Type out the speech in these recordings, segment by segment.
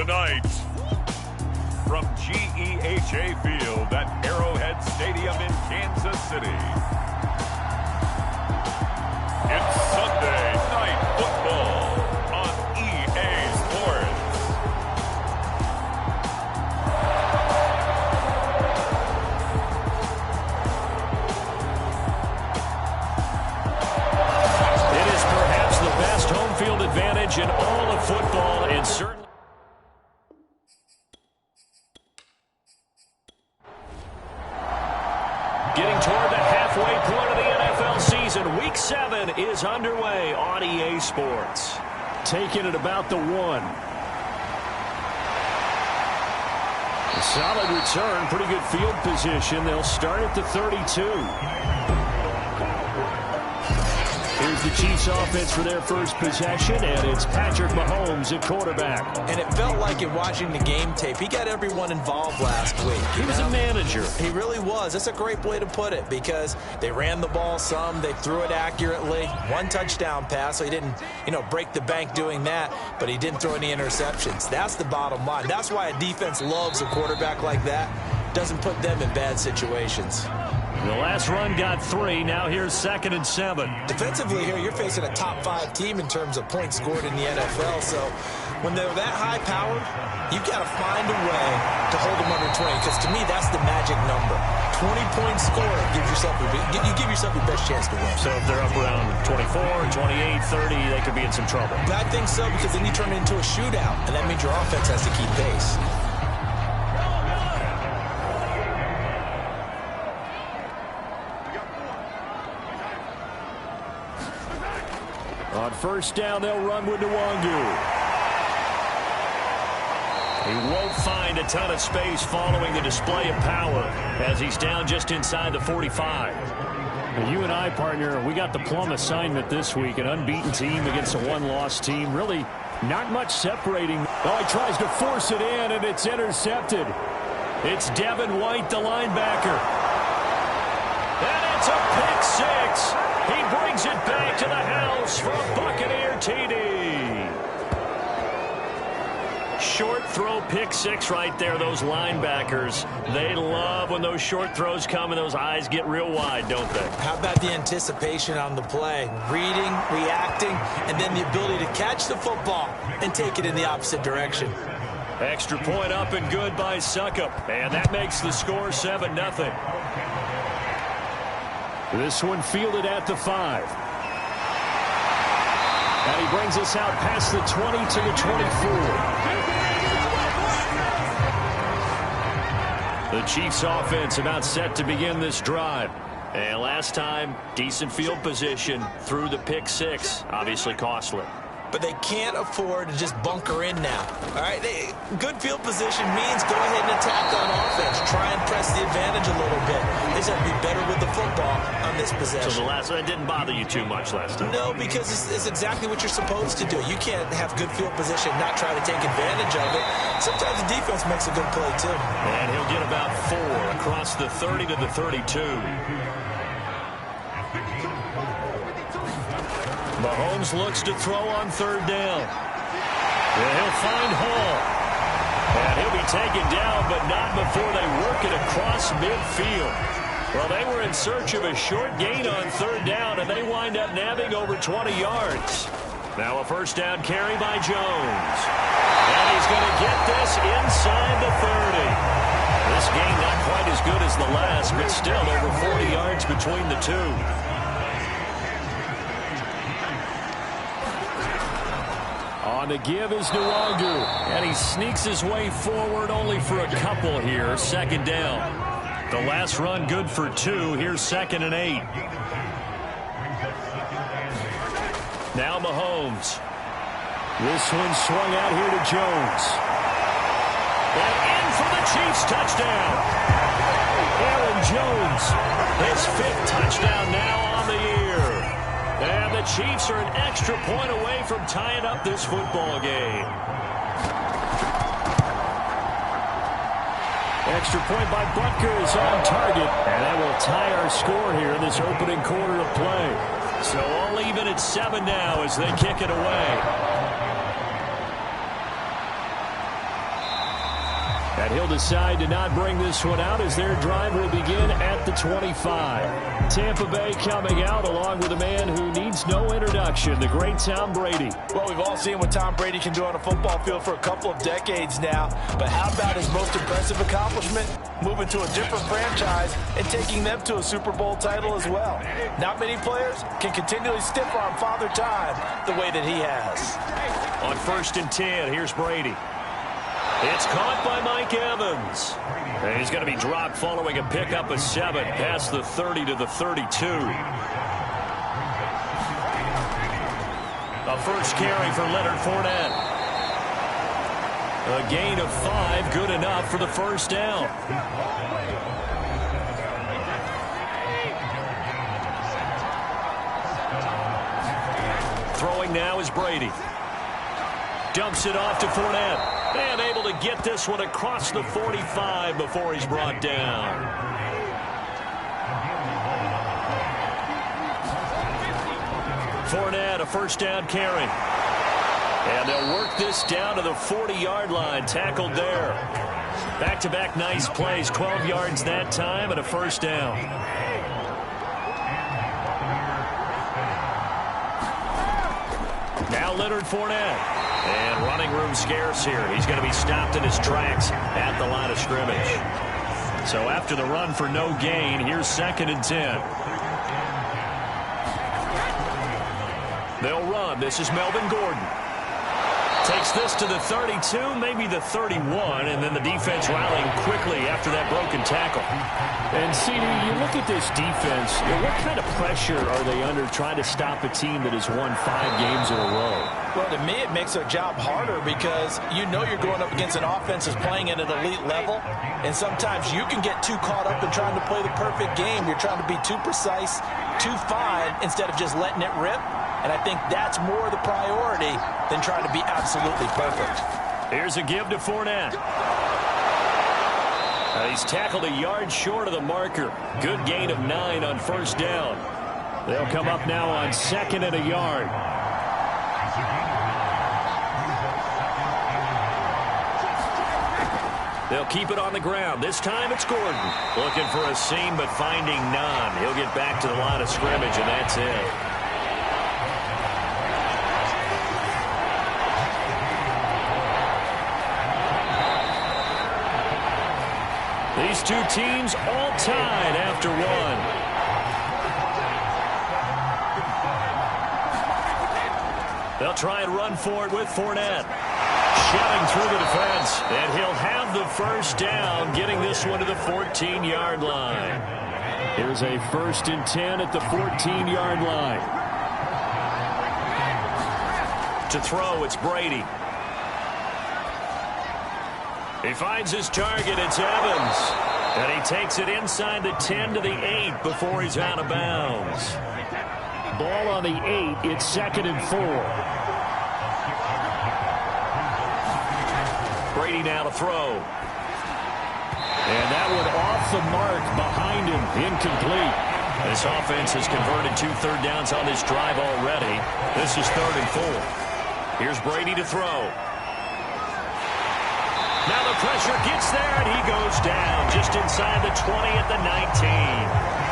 Tonight, from GEHA Field at Arrowhead Stadium in Kansas City, it's Sunday Night Football on EA Sports. It is perhaps the best home field advantage in all of football, and certainly getting toward the halfway point of the NFL season. Week 7 is underway on EA Sports. Taking it about the 1. A solid return, pretty good field position. They'll start at the 32. Here's the Chiefs offense for their first possession, and it's Patrick Mahomes at quarterback. And it felt like in watching the game tape, he got everyone involved last week. He was a manager. He really was. That's a great way to put it, because they ran the ball some, they threw it accurately. 1 touchdown pass, so he didn't, break the bank doing that, but he didn't throw any interceptions. That's the bottom line. That's why a defense loves a quarterback like that. Doesn't put them in bad situations. The last run got 3. Now here's 2nd and 7. Defensively here, you're facing a top 5 team in terms of points scored in the NFL. So when they're that high powered, you've got to find a way to hold them under 20. Because to me, that's the magic number. 20 points scored gives yourself you give yourself your best chance to win. So if they're up around 24, 28, 30, they could be in some trouble. I think so, because then you turn it into a shootout, and that means your offense has to keep pace. On first down, they'll run with Nwangu. He won't find a ton of space following the display of power as he's down just inside the 45. Well, you and I, partner, we got the plum assignment this week. An unbeaten team against a one-loss team. Really not much separating. Oh, he tries to force it in, and it's intercepted. It's Devin White, the linebacker. And it's a pick 6. He brings it back to the house for a Buccaneer TD. Short throw pick 6 right there. Those linebackers, they love when those short throws come and those eyes get real wide, don't they? How about the anticipation on the play? Reading, reacting, and then the ability to catch the football and take it in the opposite direction. Extra point up and good by Suckup. And that makes the score 7-0. This one fielded at the 5. And he brings us out past the 20 to the 24. The Chiefs offense about set to begin this drive. And last time, decent field position through the pick 6. Obviously costly. But they can't afford to just bunker in now. All right, good field position means go ahead and attack on offense. Try and press the advantage a little bit. They just have to be better with the football on this possession. So the last one didn't bother you too much last time? No, because it's exactly what you're supposed to do. You can't have good field position, not try to take advantage of it. Sometimes the defense makes a good play, too. And he'll get about 4 across the 30 to the 32. Mahomes looks to throw on 3rd down. And he'll find Hall. And he'll be taken down, but not before they work it across midfield. Well, they were in search of a short gain on 3rd down, and they wind up nabbing over 20 yards. Now a first down carry by Jones. And he's going to get this inside the 30. This game not quite as good as the last, but still over 40 yards between the two. On the give is Nwangu, and he sneaks his way forward only for a couple here. 2nd down. The last run good for 2. Here's 2nd and 8. Now Mahomes. This one swung out here to Jones. And in for the Chiefs touchdown. Aaron Jones, his 5th touchdown now on the year. And the Chiefs are an extra point away from tying up this football game. Extra point by Buccs on target. And that will tie our score here in this opening quarter of play. So all even at 7 now as they kick it away. And he'll decide to not bring this one out as their drive will begin at the 25. Tampa Bay coming out along with a man who needs no introduction, the great Tom Brady. Well, we've all seen what Tom Brady can do on a football field for a couple of decades now. But how about his most impressive accomplishment? Moving to a different franchise and taking them to a Super Bowl title as well. Not many players can continually stiff-arm Father Time the way that he has. On 1st and 10, here's Brady. It's caught by Mike Evans. And he's going to be dropped following a pickup of 7 past the 30 to the 32. A first carry for Leonard Fournette. A gain of 5, good enough for the first down. Throwing now is Brady. Dumps it off to Fournette. And able to get this one across the 45 before he's brought down. Fournette, a first down carry. And they'll work this down to the 40-yard line. Tackled there. Back-to-back nice plays. 12 yards that time and a first down. Now Leonard Fournette. And running room scarce here. He's going to be stopped in his tracks at the line of scrimmage. So after the run for no gain, here's 2nd and 10. They'll run. This is Melvin Gordon. Takes this to the 32, maybe the 31, and then the defense rallying quickly after that broken tackle. And, CD, you look at this defense, what kind of pressure are they under trying to stop a team that has won 5 games in a row? Well, to me, it makes their job harder because you know you're going up against an offense that's playing at an elite level, and sometimes you can get too caught up in trying to play the perfect game. You're trying to be too precise, too fine, instead of just letting it rip. And I think that's more the priority than trying to be absolutely perfect. Here's a give to Fournette. He's tackled a yard short of the marker. Good gain of 9 on first down. They'll come up now on 2nd and a yard. They'll keep it on the ground. This time it's Gordon. Looking for a seam but finding none. He'll get back to the line of scrimmage, and that's it. These two teams all tied after 1. They'll try and run for it with Fournette. Shelling through the defense, and he'll have the first down, getting this one to the 14-yard line. Here's a 1st and 10 at the 14-yard line. To throw, it's Brady. He finds his target. It's Evans. And he takes it inside the 10 to the 8 before he's out of bounds. Ball on the 8. It's 2nd and 4. Brady now to throw. And that one off the mark behind him. Incomplete. This offense has converted 2 third downs on this drive already. This is 3rd and 4. Here's Brady to throw. Now the pressure gets there, and he goes down just inside the 20 at the 19.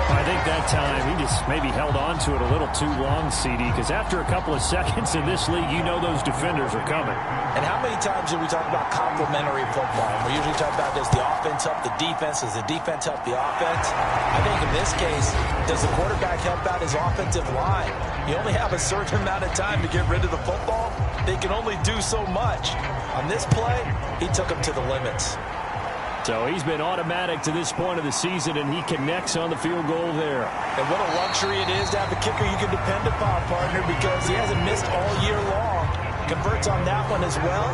I think that time he just maybe held on to it a little too long, CD, because after a couple of seconds in this league, you know those defenders are coming. And how many times do we talk about complementary football? We usually talk about, does the offense help the defense? Does the defense help the offense? I think in this case, does the quarterback help out his offensive line? You only have a certain amount of time to get rid of the football. They can only do so much. On this play, he took him to the limits. So he's been automatic to this point of the season, and he connects on the field goal there. And what a luxury it is to have a kicker you can depend upon, partner, because he hasn't missed all year long. Converts on that one as well.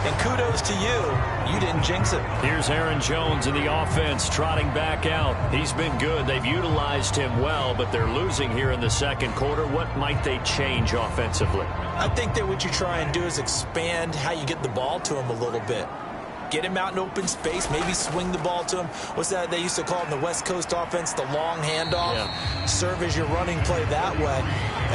And kudos to you. You didn't jinx it. Here's Aaron Jones in the offense trotting back out. He's been good. They've utilized him well, but they're losing here in the second quarter. What might they change offensively? I think that what you try and do is expand how you get the ball to him a little bit. Get him out in open space, maybe swing the ball to him. What's that they used to call in the West Coast offense, the long handoff? Yeah. Serve as your running play that way,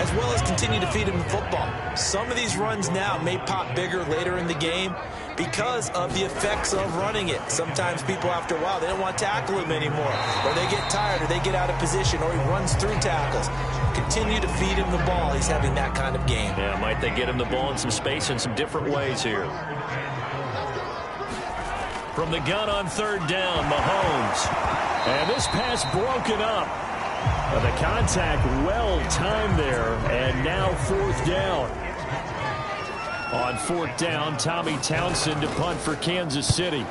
as well as continue to feed him the football. Some of these runs now may pop bigger later in the game, because of the effects of running it. Sometimes people, after a while, they don't want to tackle him anymore, or they get tired, or they get out of position, or he runs through tackles. Continue to feed him the ball. He's having that kind of game. Yeah, might they get him the ball in some space in some different ways here. From the gun on third down, Mahomes. And this pass broken up. The contact well timed there, and now fourth down. On fourth down, Tommy Townsend to punt for Kansas City.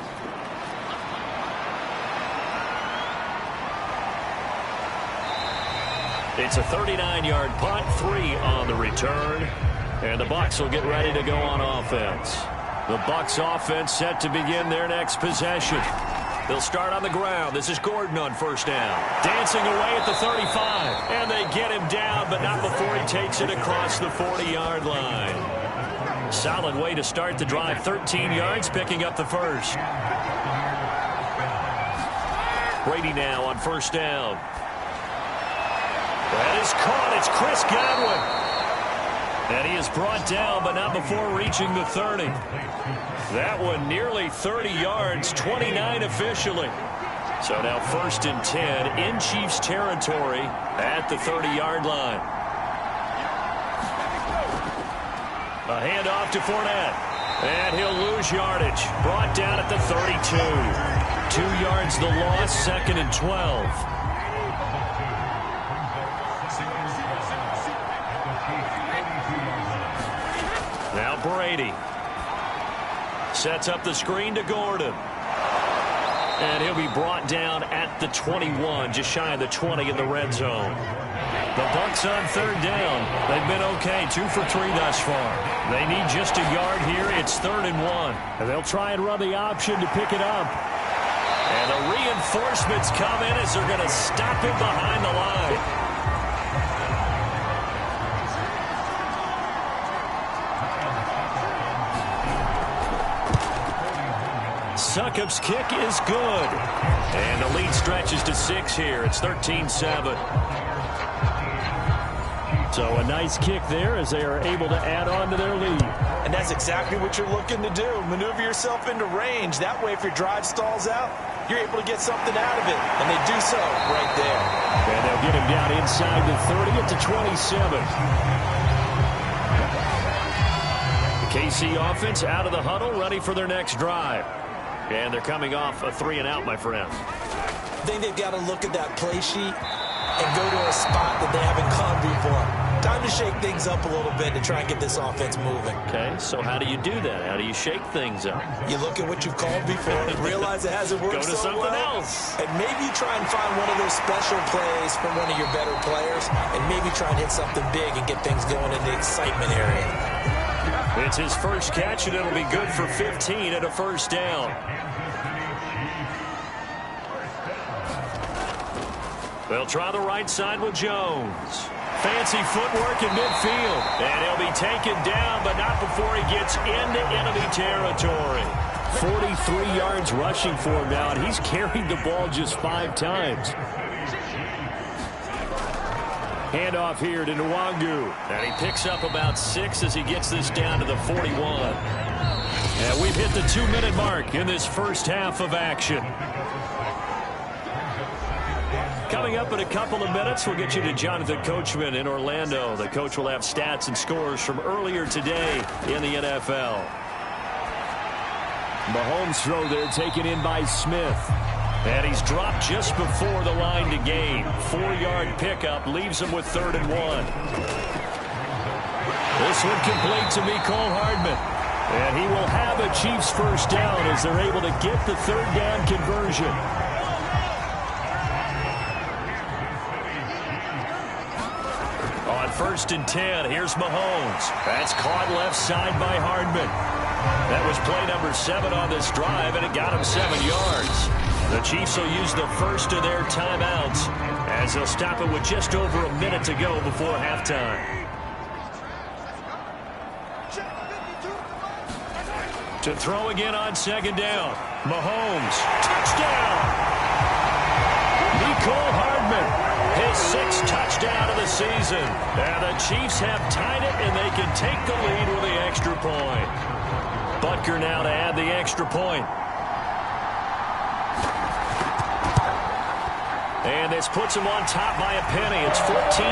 It's a 39-yard punt, 3 on the return, and the Bucks will get ready to go on offense. The Bucks offense set to begin their next possession. They'll start on the ground. This is Gordon on first down. Dancing away at the 35. And they get him down, but not before he takes it across the 40-yard line. Solid way to start the drive. 13 yards, picking up the first. Brady now on first down. That is caught. It's Chris Godwin. And he is brought down, but not before reaching the 30. That one nearly 30 yards, 29 officially. So now first and 10 in Chiefs territory at the 30-yard line. A handoff to Fournette. And he'll lose yardage. Brought down at the 32. 2 yards the loss, second and 12. Now Brady. Sets up the screen to Gordon. And he'll be brought down at the 21, just shy of the 20 in the red zone. The Bucks on third down. They've been okay, 2 for 3 thus far. They need just a yard here. It's 3rd and 1. And they'll try and run the option to pick it up. And the reinforcements come in as they're going to stop him behind the line. Succop's kick is good. And the lead stretches to 6 here. It's 13-7. So a nice kick there as they are able to add on to their lead. And that's exactly what you're looking to do. Maneuver yourself into range. That way, if your drive stalls out, you're able to get something out of it. And they do so right there. And they'll get him down inside the 30 at the 27. The KC offense out of the huddle, ready for their next drive. And they're coming off a 3-and-out, my friend. I think they've got to look at that play sheet and go to a spot that they haven't gone before. Time to shake things up a little bit to try and get this offense moving. Okay, so how do you do that? How do you shake things up? You look at what you've called before and realize it hasn't worked Go to so something well. else. And maybe try and find one of those special plays from one of your better players and maybe try and hit something big and get things going in the excitement area. It's his first catch, and it'll be good for 15 at a first down. They'll try the right side with Jones. Fancy footwork in midfield. And he'll be taken down, but not before he gets into enemy territory. 43 yards rushing for him now, and he's carried the ball just 5 times. Handoff here to Nwangu. And he picks up about 6 as he gets this down to the 41. And we've hit the 2-minute mark in this first half of action. Coming up in a couple of minutes, we'll get you to Jonathan Coachman in Orlando. The coach will have stats and scores from earlier today in the NFL. Mahomes' throw there taken in by Smith. And he's dropped just before the line to gain. 4-yard pickup leaves him with 3rd and 1. This one complete to Mecole Hardman. And he will have a Chiefs first down as they're able to get the 3rd down conversion. On 1st and 10, here's Mahomes. That's caught left side by Hardman. That was play number 7 on this drive, and it got him 7 yards. The Chiefs will use the first of their timeouts as they'll stop it with just over a minute to go before halftime. To throw again on 2nd down. Mahomes, touchdown! Mecole Hardman, his 6th touchdown of the season. And the Chiefs have tied it, and they can take the lead with the extra point. Butker now to add the extra point. And this puts him on top by a penny. It's 14-13.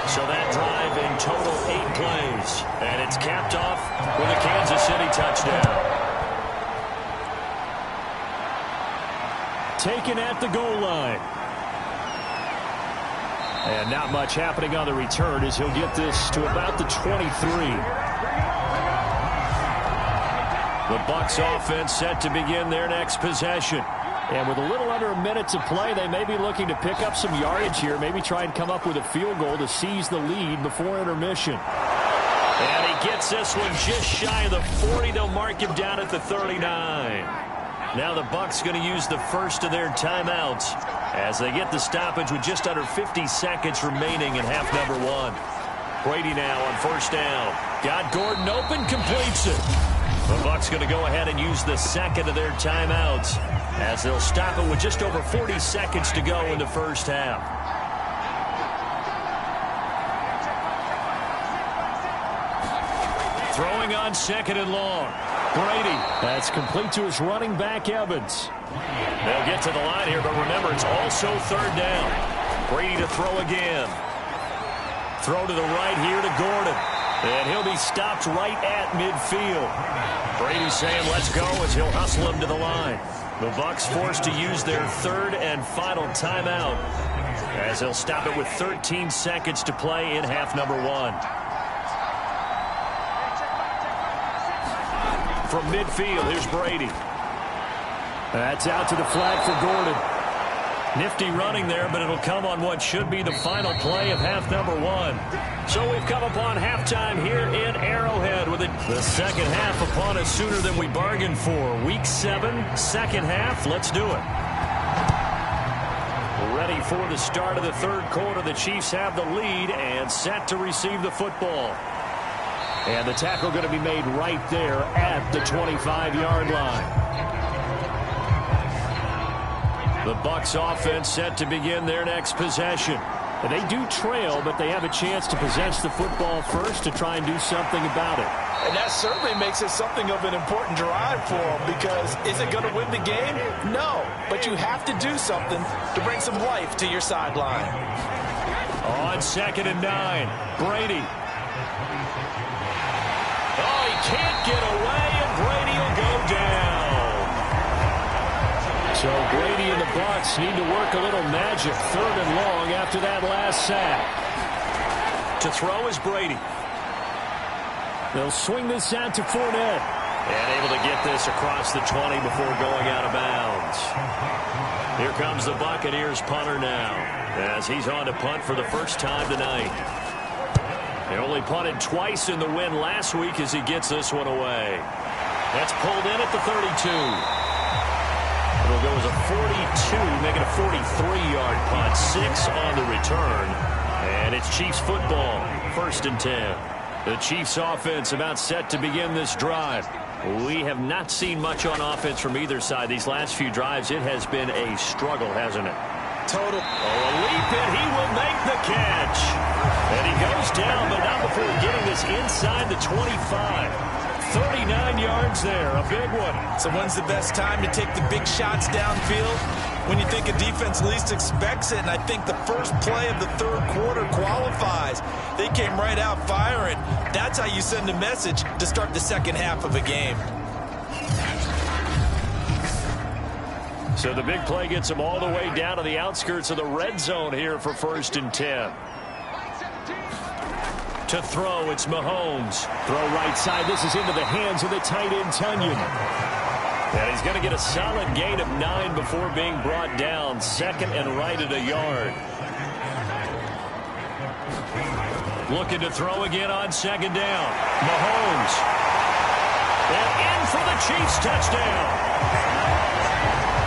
So that drive in total 8 plays. And it's capped off with a Kansas City touchdown. Taken at the goal line. And not much happening on the return as he'll get this to about the 23. The Bucks offense set to begin their next possession. And with a little under a minute to play, they may be looking to pick up some yardage here, maybe try and come up with a field goal to seize the lead before intermission. And he gets this one just shy of the 40. They'll mark him down at the 39. Now the Bucks going to use the first of their timeouts as they get the stoppage with just under 50 seconds remaining in half number 1. Brady now on first down. Got Gordon open, completes it. The Bucks going to go ahead and use the second of their timeouts as they'll stop it with just over 40 seconds to go in the first half. Throwing on second and long. Brady. That's complete to his running back, Evans. They'll get to the line here, but remember, it's also third down. Brady to throw again. Throw to the right here to Gordon. And he'll be stopped right at midfield. Brady saying let's go as he'll hustle him to the line. The Bucks forced to use their third and final timeout as they'll stop it with 13 seconds to play in half number 1. From midfield, here's Brady. That's out to the flag for Gordon. Nifty running there, but it'll come on what should be the final play of half number 1. So we've come upon halftime here in Arrowhead with the second half upon us sooner than we bargained for. Week 7, second half. Let's do it. Ready for the start of the third quarter. The Chiefs have the lead and set to receive the football. And the tackle going to be made right there at the 25-yard line. The Bucks offense set to begin their next possession. And they do trail, but they have a chance to possess the football first to try and do something about it. And that certainly makes it something of an important drive for them, because is it going to win the game? No, but you have to do something to bring some life to your sideline. On second and 9, Brady. Oh, he can't get away, and Brady will go down. So Brady and the Bucks need to work a little magic. Third and long after that last sack. To throw is Brady. They'll swing this out to Fournette. And able to get this across the 20 before going out of bounds. Here comes the Buccaneers punter now, as he's on to punt for the first time tonight. They only punted twice in the win last week as he gets this one away. That's pulled in at the 32. It'll go as a 42, making a 43-yard punt. 6 on the return. And it's Chiefs football. First and 10. The Chiefs offense about set to begin this drive. We have not seen much on offense from either side. These last few drives, it has been a struggle, hasn't it? Total. Oh, a leap, and he will make the catch. And he goes down, but not before getting this inside the 25. 39 yards there, a big one. So when's the best time to take the big shots downfield? When you think a defense least expects it, and I think the first play of the third quarter qualifies. They came right out firing. That's how you send a message to start the second half of a game. So the big play gets them all the way down to the outskirts of the red zone here for first and 10. To throw, it's Mahomes. Throw right side. This is into the hands of the tight end, Tunyon. And he's going to get a solid gain of 9 before being brought down. Second and right at a yard. Looking to throw again on second down. Mahomes. And in for the Chiefs touchdown.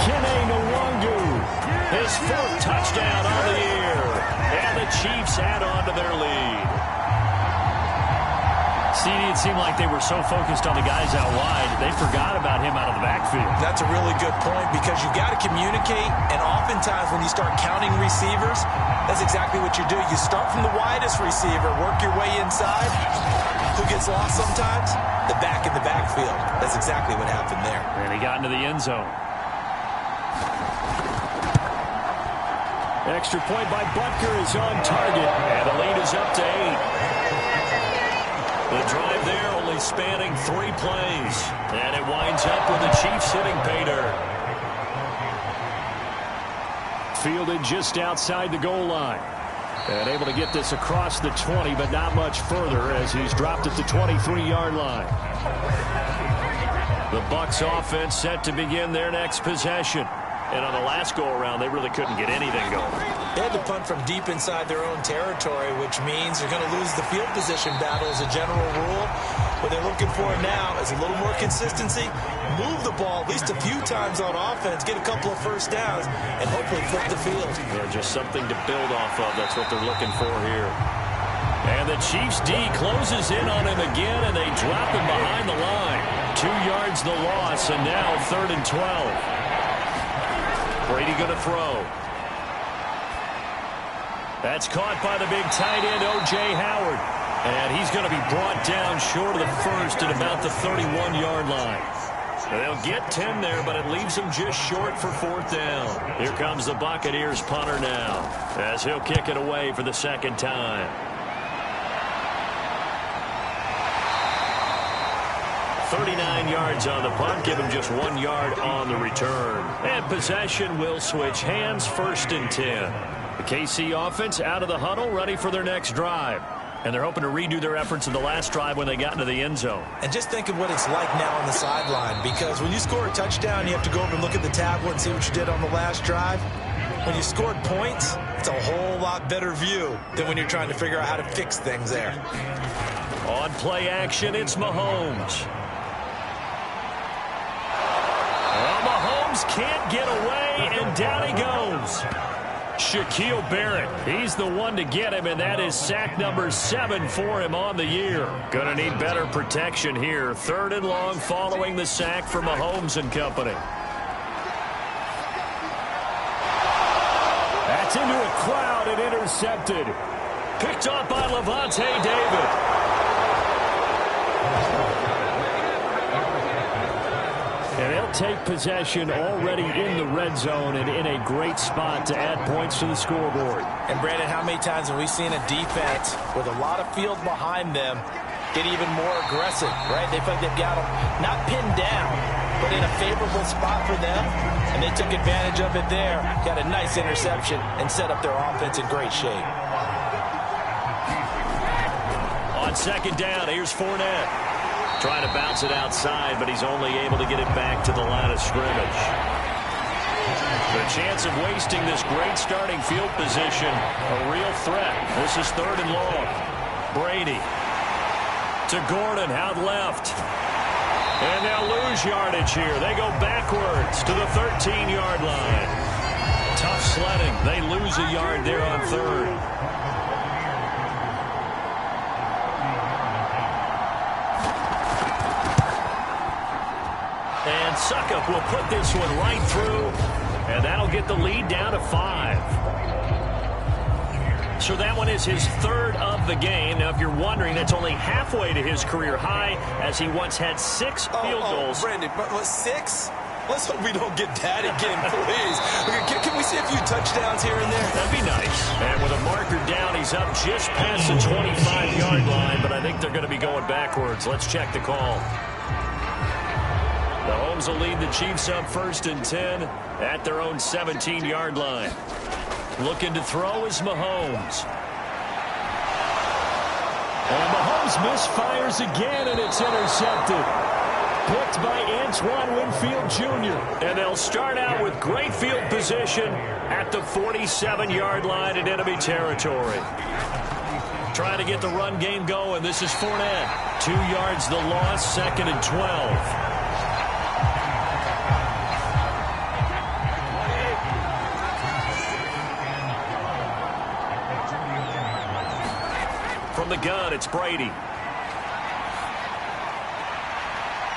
Kene Nwangu. His 4th touchdown on the year. And the Chiefs add on to their lead. CD, it seemed like they were so focused on the guys out wide, they forgot about him out of the backfield. That's a really good point because you got to communicate, and oftentimes when you start counting receivers, that's exactly what you do. You start from the widest receiver, work your way inside. Who gets lost sometimes? The back in the backfield. That's exactly what happened there. And he got into the end zone. Extra point by Butker is on target, and the lead is up to 8. The drive there only spanning 3 plays. And it winds up with the Chiefs hitting pay dirt. Fielded just outside the goal line. And able to get this across the 20, but not much further as he's dropped at the 23-yard line. The Bucks offense set to begin their next possession. And on the last go-around, they really couldn't get anything going. They had to punt from deep inside their own territory, which means they're going to lose the field position battle as a general rule. What they're looking for now is a little more consistency, move the ball at least a few times on offense, get a couple of first downs, and hopefully flip the field. Yeah, just something to build off of. That's what they're looking for here. And the Chiefs' D closes in on him again, and they drop him behind the line. 2 yards the loss, and now 3rd and 12. Brady going to throw. That's caught by the big tight end, O.J. Howard. And he's going to be brought down short of the first at about the 31-yard line. They'll get 10 there, but it leaves them just short for 4th down. Here comes the Buccaneers punter now, as he'll kick it away for the 2nd time. 39 yards on the punt, give him just 1 yard on the return. And possession will switch hands, 1st and 10. The KC offense out of the huddle, ready for their next drive. And they're hoping to redo their efforts in the last drive when they got into the end zone. And just think of what it's like now on the sideline, because when you score a touchdown, you have to go over and look at the tablet and see what you did on the last drive. When you scored points, it's a whole lot better view than when you're trying to figure out how to fix things there. On play action, it's Mahomes. Mahomes can't get away, and down he goes. Shaquille Barrett, he's the one to get him, and that is sack number 7 for him on the year. Gonna need better protection here. 3rd and long following the sack for Mahomes and company. That's into a crowd and intercepted. Picked off by Levante David. And they'll take possession already in the red zone and in a great spot to add points to the scoreboard. And, Brandon, how many times have we seen a defense with a lot of field behind them get even more aggressive, right? They feel like they've got them not pinned down, but in a favorable spot for them, and they took advantage of it there, got a nice interception, and set up their offense in great shape. On 2nd down, here's Fournette. Trying to bounce it outside, but he's only able to get it back to the line of scrimmage. The chance of wasting this great starting field position, a real threat. This is 3rd and long. Brady to Gordon out left. And they'll lose yardage here. They go backwards to the 13-yard line. Tough sledding. They lose a yard there on 3rd. And Suckup will put this one right through, and that'll get the lead down to 5. So that one is his 3rd of the game. Now, if you're wondering, that's only halfway to his career high, as he once had 6 field goals. Brandon, but 6? Let's hope we don't get that again, please. Can we see a few touchdowns here and there? That'd be nice. And with a marker down, he's up just past the 25-yard line, but I think they're going to be going backwards. Let's check the call. Mahomes will lead the Chiefs up 1st and 10 at their own 17-yard line. Looking to throw is Mahomes. And Mahomes misfires again, and it's intercepted. Picked by Antoine Winfield Jr. And they'll start out with great field position at the 47-yard line in enemy territory. Trying to get the run game going. This is Fournette. 2 yards the loss, 2nd and 12. From the gun, it's Brady.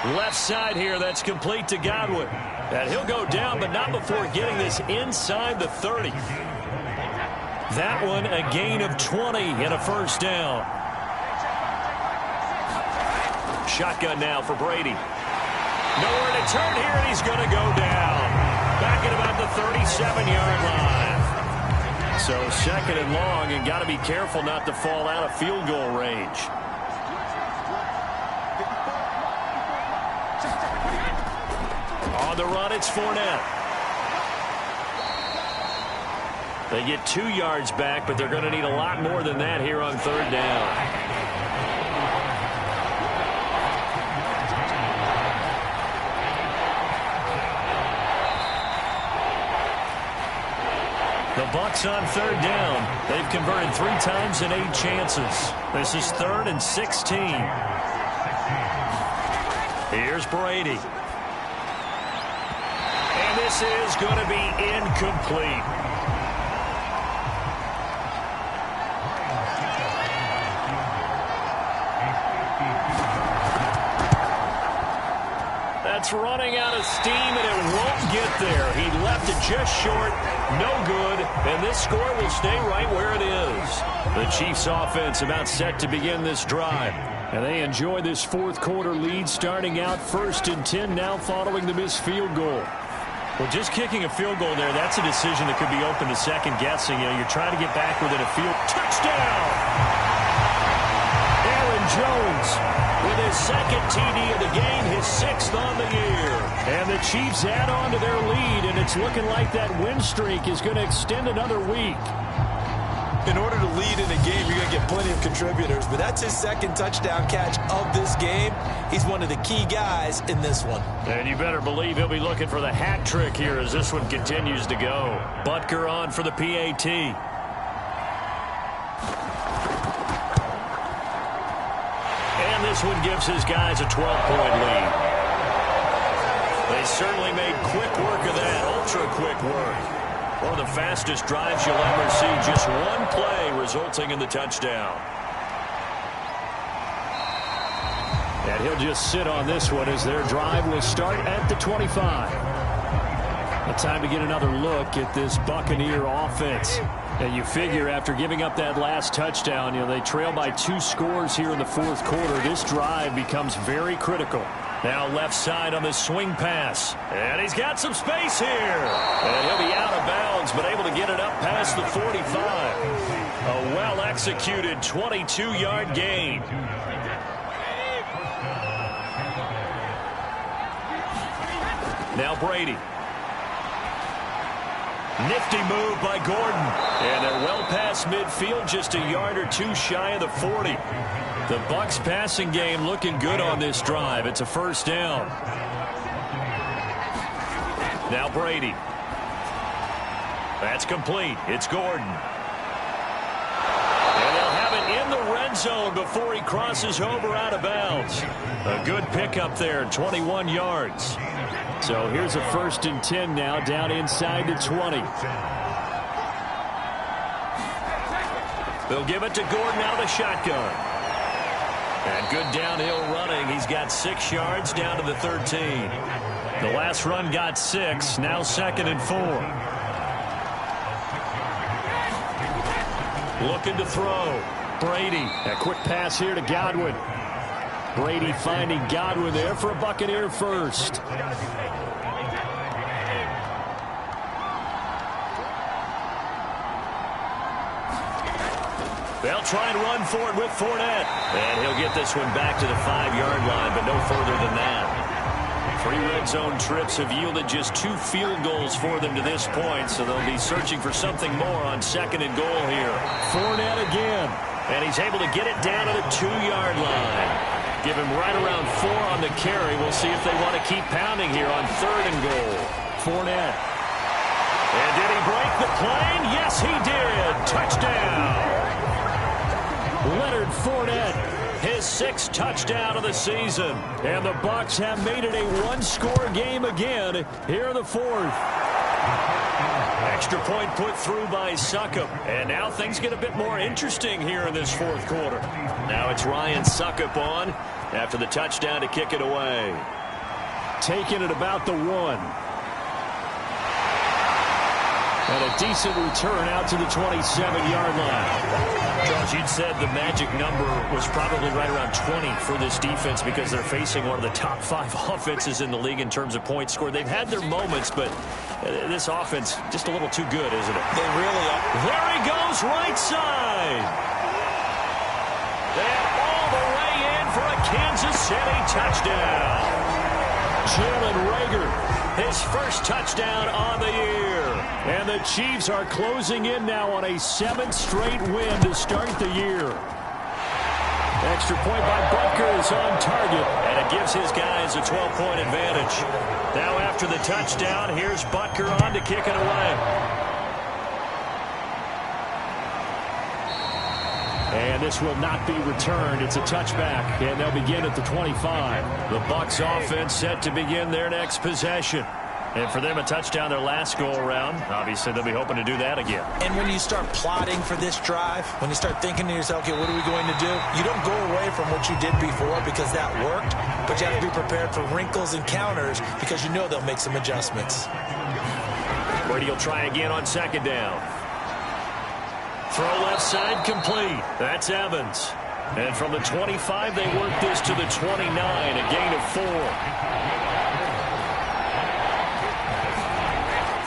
Left side here, that's complete to Godwin. And he'll go down, but not before getting this inside the 30. That one a gain of 20 and a first down. Shotgun now for Brady. Nowhere to turn here, and he's going to go down. Back at about the 37-yard line. So second and long, and got to be careful not to fall out of field goal range. On the run, it's Fournette. They get 2 yards back, but they're going to need a lot more than that here on third down. The Bucks on third down. They've converted 3 times in 8 chances. This is 3rd and 16. Here's Brady. And this is going to be incomplete. That's running out of steam, and it won't get there. He left it just short. No good, and this score will stay right where it is. The Chiefs offense about set to begin this drive. And they enjoy this fourth quarter lead, starting out 1st and 10 now following the missed field goal. Well, just kicking a field goal there, that's a decision that could be open to second guessing. You know, you're trying to get back within a field. Touchdown! Aaron Jones with his 2nd TD of the game, his 6th on the year. And the Chiefs add on to their lead, and it's looking like that win streak is going to extend another week. In order to lead in a game, you're going to get plenty of contributors, but that's his 2nd touchdown catch of this game. He's one of the key guys in this one. And you better believe he'll be looking for the hat trick here as this one continues to go. Butker on for the PAT. And this one gives his guys a 12-point lead. They certainly made quick work of that, ultra-quick work. One of the fastest drives you'll ever see. Just one play resulting in the touchdown. And he'll just sit on this one as their drive will start at the 25. A time to get another look at this Buccaneer offense. And you figure after giving up that last touchdown, you know, they trail by 2 scores here in the fourth quarter. This drive becomes very critical. Now left side on the swing pass. And he's got some space here. And he'll be out of bounds, but able to get it up past the 45. A well-executed 22-yard gain. Now Brady. Nifty move by Gordon. And they're well past midfield, just a yard or 2 shy of the 40. The Bucks passing game looking good on this drive. It's a first down. Now Brady. That's complete. It's Gordon. And they'll have it in the red zone before he crosses over out of bounds. A good pickup there, 21 yards. So here's a 1st and 10 now, down inside the 20. They'll give it to Gordon out of the shotgun. And good downhill running. He's got 6 yards down to the 13. The last run got 6. Now 2nd and 4. Looking to throw. Brady. A quick pass here to Godwin. Brady finding Godwin there for a Buccaneer first. They'll try and run for it with Fournette. And he'll get this one back to the 5-yard line, but no further than that. 3 red zone trips have yielded just 2 field goals for them to this point, so they'll be searching for something more on 2nd and goal here. Fournette again. And he's able to get it down to the 2-yard line. Give him right around 4 on the carry. We'll see if they want to keep pounding here on 3rd and goal. Fournette. And did he break the plane? Yes, he did. Touchdown. Leonard Fournette, his 6th touchdown of the season. And the Bucks have made it a 1-score game again here in the 4th. Extra point put through by Succop. And now things get a bit more interesting here in this 4th quarter. Now it's Ryan Succop on after the touchdown to kick it away. taken at about the 1. And a decent return out to the 27-yard line. Charles, you'd said the magic number was probably right around 20 for this defense because they're facing one of the top 5 offenses in the league in terms of points scored. They've had their moments, but this offense just a little too good, isn't it? They really are. There he goes, right side. And all the way in for a Kansas City touchdown. Jalen Reagor, his first touchdown on the year. And the Chiefs are closing in now on a 7th straight win to start the year. Extra point by Butker is on target. And it gives his guys a 12-point advantage. Now after the touchdown, here's Butker on to kick it away. And this will not be returned. It's a touchback, and they'll begin at the 25. The Bucks offense set to begin their next possession. And for them, a touchdown their last go-around. Obviously, they'll be hoping to do that again. And when you start plotting for this drive, when you start thinking to yourself, okay, what are we going to do? You don't go away from what you did before because that worked, but you have to be prepared for wrinkles and counters because you know they'll make some adjustments. Brady will try again on 2nd down. Throw left side complete. That's Evans. And from the 25, they work this to the 29, a gain of 4.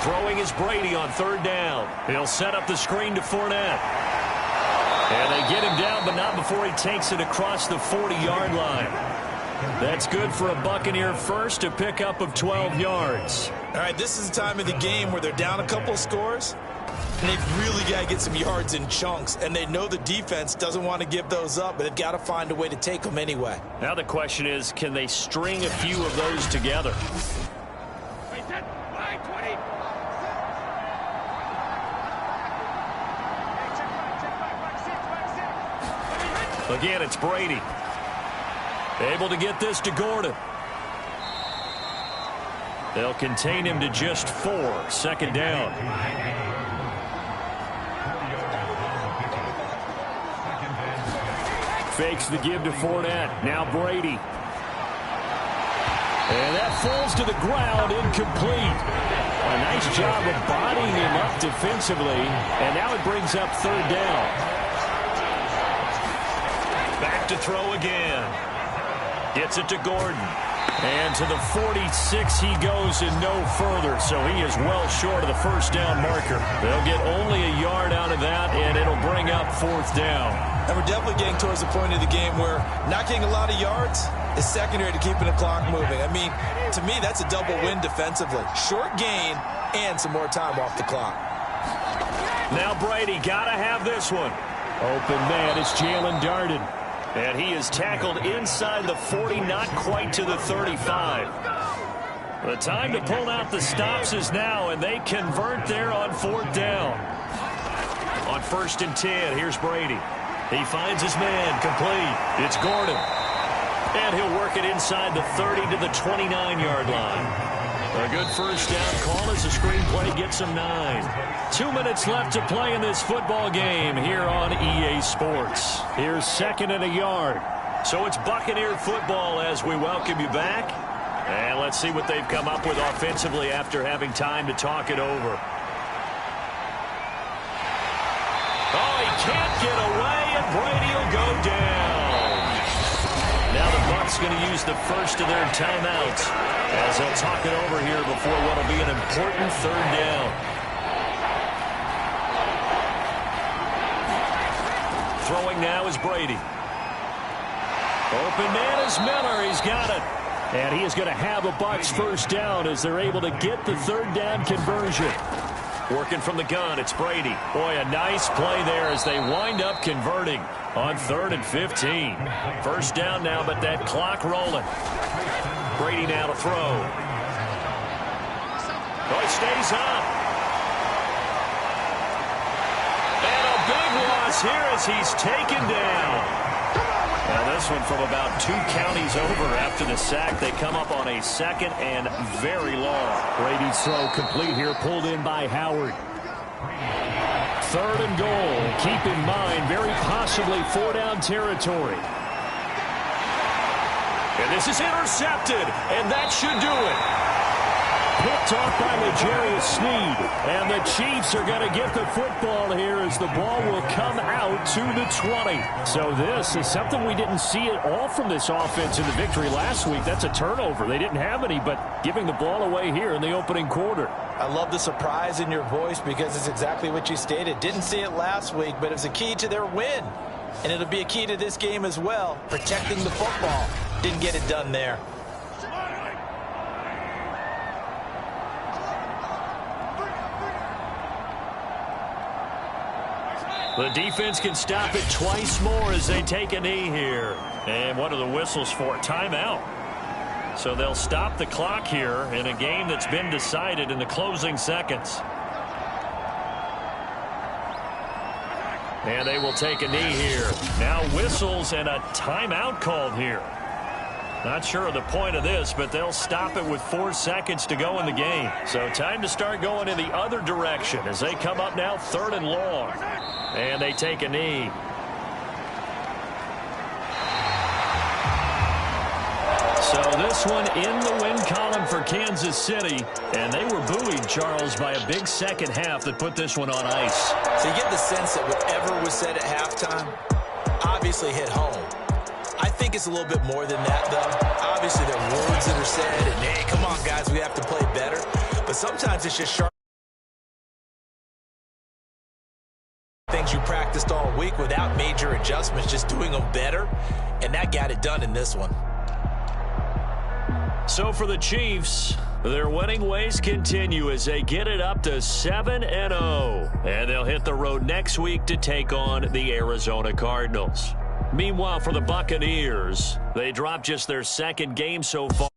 Throwing is Brady on 3rd down. He'll set up the screen to Fournette. And they get him down, but not before he takes it across the 40-yard line. That's good for a Buccaneer first, a pickup of 12 yards. All right, this is the time of the game where they're down a couple of scores, and they've really got to get some yards in chunks, and they know the defense doesn't want to give those up, but they've got to find a way to take them anyway. Now the question is, can they string a few of those together? Again, it's Brady. Able to get this to Gordon. They'll contain him to just 4. 2nd down. Fakes the give to Fournette. Now Brady. And that falls to the ground, incomplete. A nice job of bodying him up defensively. And now it brings up 3rd down. Back to throw again. Gets it to Gordon. And to the 46 he goes and no further. So he is well short of the 1st down marker. They'll get only a yard out of that, and it'll bring up 4th down. And we're definitely getting towards the point of the game where not getting a lot of yards is secondary to keeping the clock moving. I mean, to me, that's a double win defensively. Short gain and some more time off the clock. Now Brady got to have this one. Open man is Jalen Darden. And he is tackled inside the 40, not quite to the 35. The time to pull out the stops is now, and they convert there on 4th down. On 1st and 10, here's Brady. He finds his man, complete. It's Gordon. And he'll work it inside the 30 to the 29-yard line. A good 1st down call as the screenplay gets him 9. 2 minutes left to play in this football game here on EA Sports. Here's 2nd and a yard. So it's Buccaneer football as we welcome you back. And let's see what they've come up with offensively after having time to talk it over. Oh, he can't get away, and Brady will go down. Now the Bucs going to use the first of their timeouts as they'll talk it over here before what will be an important 3rd down. Throwing now is Brady. Open man is Miller. He's got it. And he is going to have a Bucs 1st down as they're able to get the 3rd down conversion. Working from the gun, it's Brady. Boy, a nice play there as they wind up converting on 3rd and 15. 1st down now, but that clock rolling. Brady now to throw. Oh, he stays up. And a big loss here as he's taken down. Now this one from about 2 counties over after the sack. They come up on a 2nd and very long. Brady's throw complete here, pulled in by Howard. 3rd and goal. Keep in mind, very possibly 4 down territory. And this is intercepted, and that should do it. Picked off by L'Jarius Sneed, and the Chiefs are going to get the football here as the ball will come out to the 20. So this is something we didn't see at all from this offense in the victory last week. That's a turnover. They didn't have any, but giving the ball away here in the opening quarter. I love the surprise in your voice because it's exactly what you stated. Didn't see it last week, but it was a key to their win. And it'll be a key to this game as well, protecting the football. Didn't get it done there. The defense can stop it twice more as they take a knee here. And what are the whistles for? Timeout. So they'll stop the clock here in a game that's been decided in the closing seconds. And they will take a knee here. Now whistles and a timeout called here. Not sure of the point of this, but they'll stop it with 4 seconds to go in the game. So time to start going in the other direction as they come up now 3rd and long. And they take a knee. So this one in the win column for Kansas City. And they were buoyed, Charles, by a big second half that put this one on ice. So you get the sense that whatever was said at halftime obviously hit home. I think it's a little bit more than that, though. Obviously, there are words that are said, and, hey, come on, guys, we have to play better. But sometimes it's just sharp things you practiced all week without major adjustments, just doing them better, and that got it done in this one. So for the Chiefs, their winning ways continue as they get it up to 7-0. And they'll hit the road next week to take on the Arizona Cardinals. Meanwhile, for the Buccaneers, they dropped just their 2nd game so far.